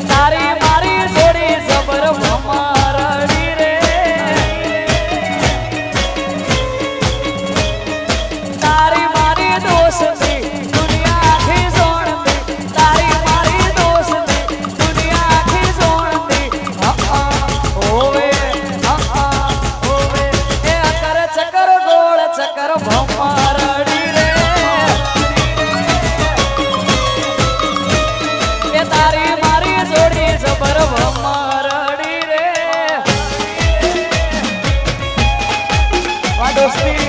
તારી મારી જોડી જબર ભમરડી રે તારી મારી દોસ્તી દુનિયા આખી જોણતી તારી મારી દોસ્તી દુનિયા આખી જોણતી હોવે હોવે એ અકર ચકર ગોળ ચકર ભમરડી રે એ તારી મારી જોડી જબર ભમરડી રે વા દોસ્તી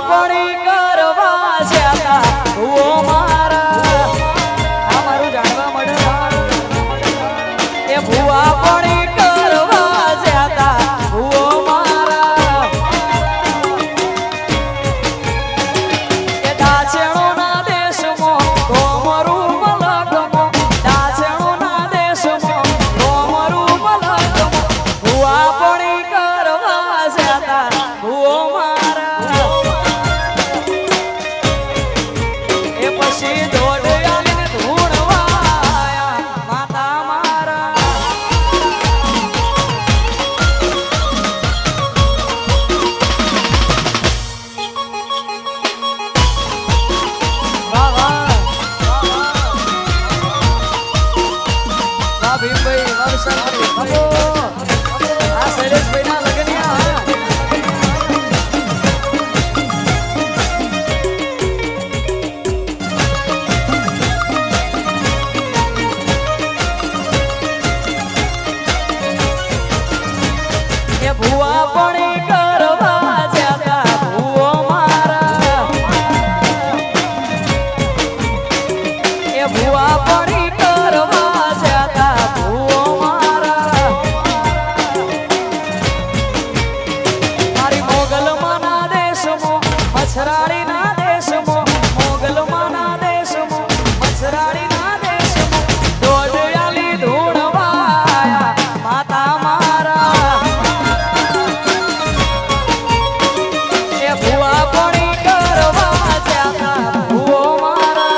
પડી કરવા જ્યાતા ઓ મારા આ મારું જાણવા મળે એ ભુવા પડી કરવા જ્યાતા ઓ મારા એ દાચેણો ના દેશમાં ગોમરું મલકમો દાચેણો ના દેશમાં ગોમરું મલકમો ભુવા પડી કરવા જ્યાતા ઓ મારા પછી દોડ આવીને ધૂણવાયા માતા મારા વાહ વાહ વાહ ભીમભાઈ વાહ વિશાલભાઈ આ શૈલેષભાઈ ના લગનિયા ભુવા પડી કરવા જ્યાતા ભુવો મારા એ ભુવા પડી કરવા જ્યાતા ભુવો મારા મારી મોગલમાના દેશમાં મછરાડીના દેશમાં મોગલમાના દેશમાં મછરાડીના દેશમાં દોડ આલી ધૂણવાયા માતા મારા ભુવા પડી કરવા જ્યાતા ભુવો મારા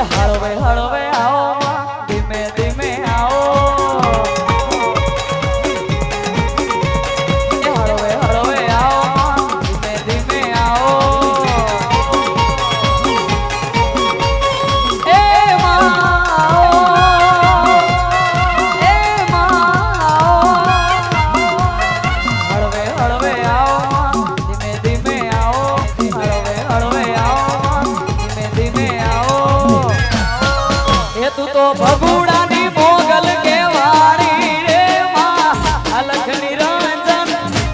હળવે હળવે આવો ધીમે ધીમે આવો હળવે હળવે આવો ધીમે ધીમે આવો એ માં હળવે હળવે આવો ધીમે ધીમે આવો હળવે હળવે આવો ધીમે ધીમે આવો એ તું તો ભગુડાની મોગલ કેવાડી રે માં અલખ નિરંજન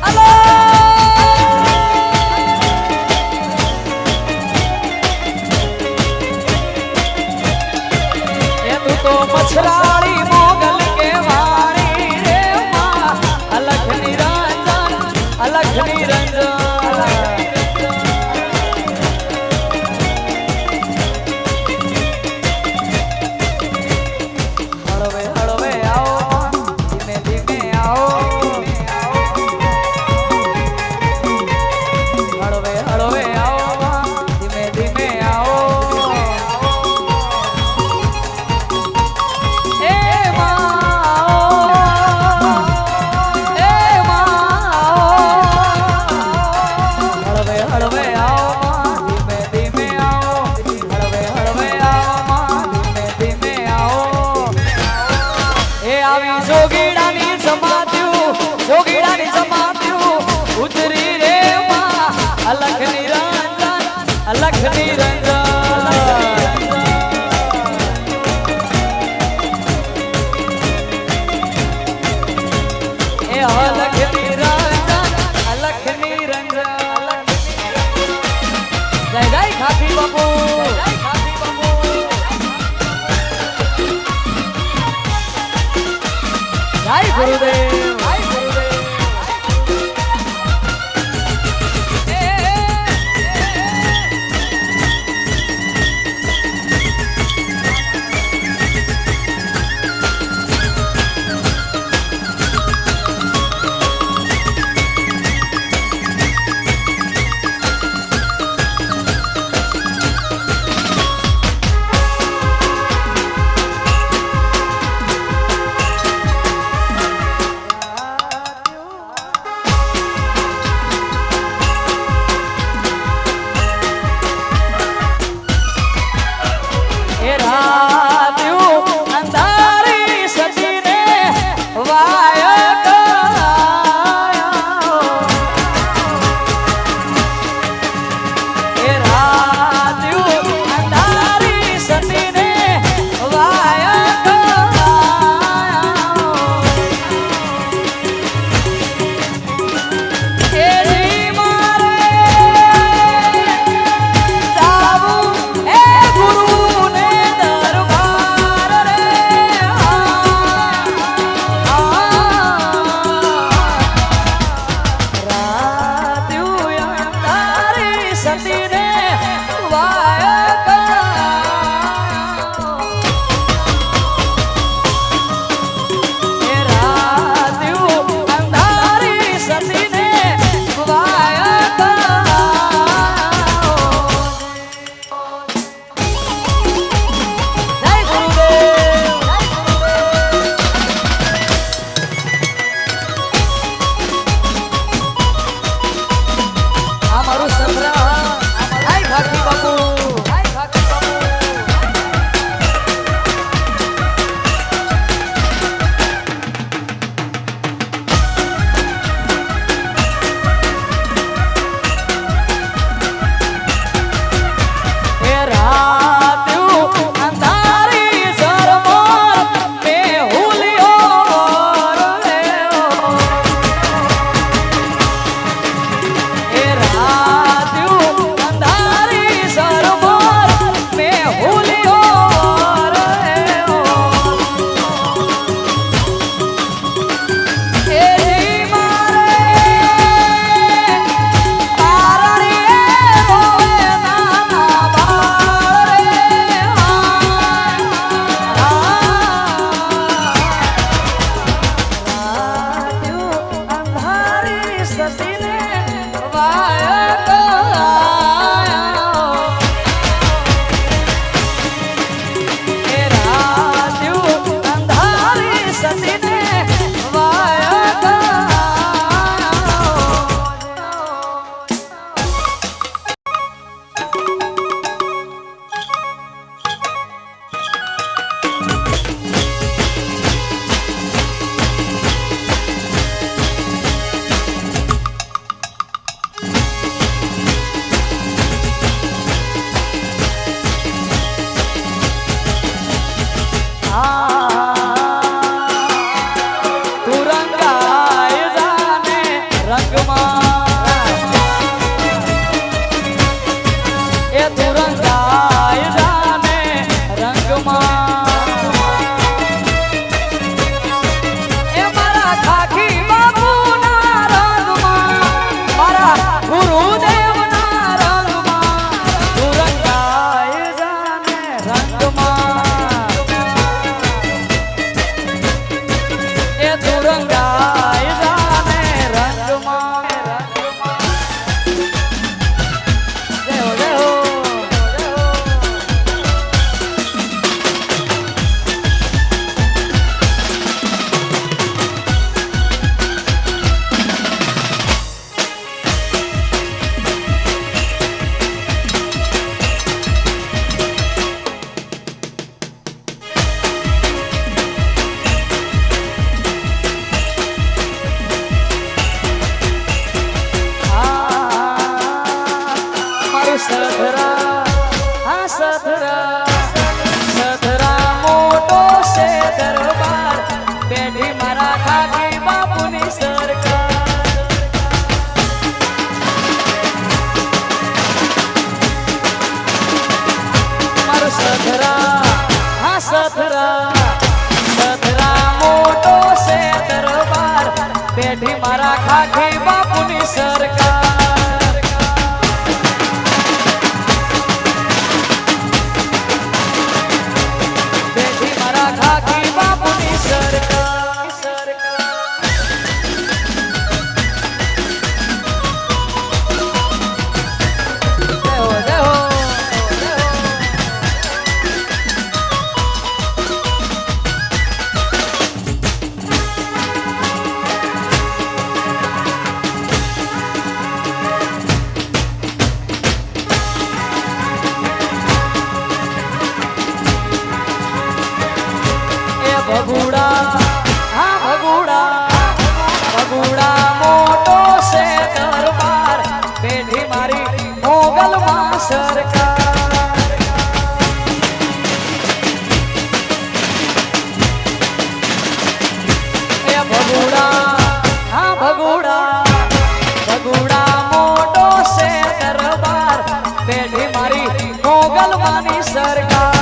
અલો એ તું તો મછરાળી મોગલ કેવાડી રે માં અલખ નિરંજન અલખ નિરંજન હળવે હળવે આવો ધીમે ધીમે આવો હળવે હળવે આવો ધીમે ધીમે આવો એ જય ગુરુદેવ સથરા મોટો છે સરકાર બેઠી મારા ખાકી બાપુની સરકાર જય હો જય હો ભગુડા હા ભગુડા મોટો છે દરબાર બેઠી મારી મોગલમાં સરકાર એ ભગુડા હા ભગુડા મોટો છે દરબાર બેઠી મારી મોગલમાંની સરકાર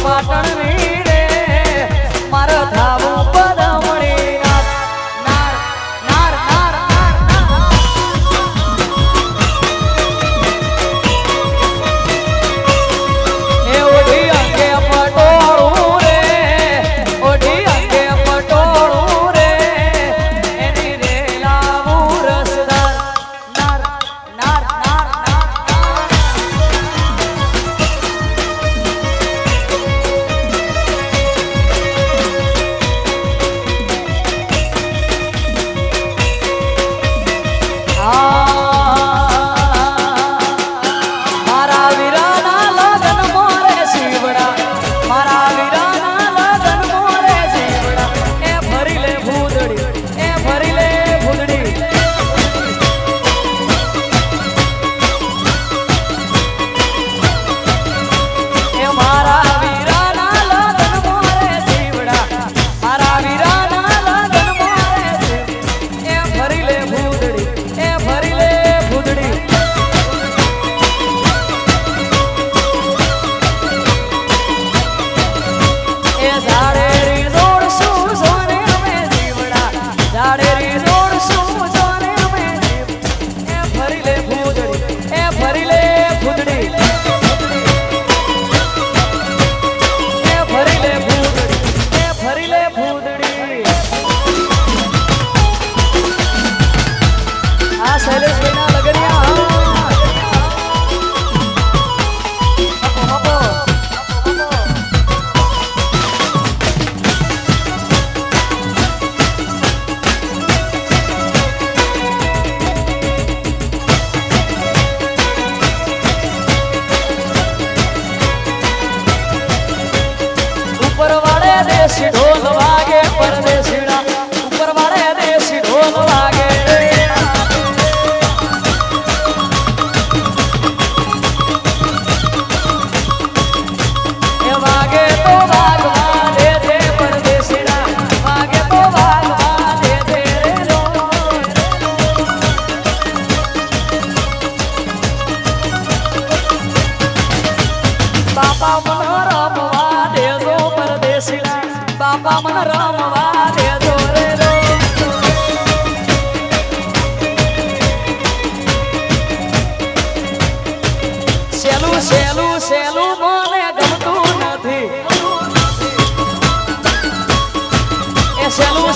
પાટણ વીરે મારા દેશી ઢોલ વાગે પરદેશીડા ઉપર વાળે દેશી ઢોલ વાગે એ વાગે તો વાગવા દેજે પરદેશીડા વાગે તો વાગવા દેજે રે બાપા મન રમવા દેજો પરદેશીડા બાપા મન રમવા દેજો રે સેલું સેલું સેલું મને ગમતું નથી એ સેલું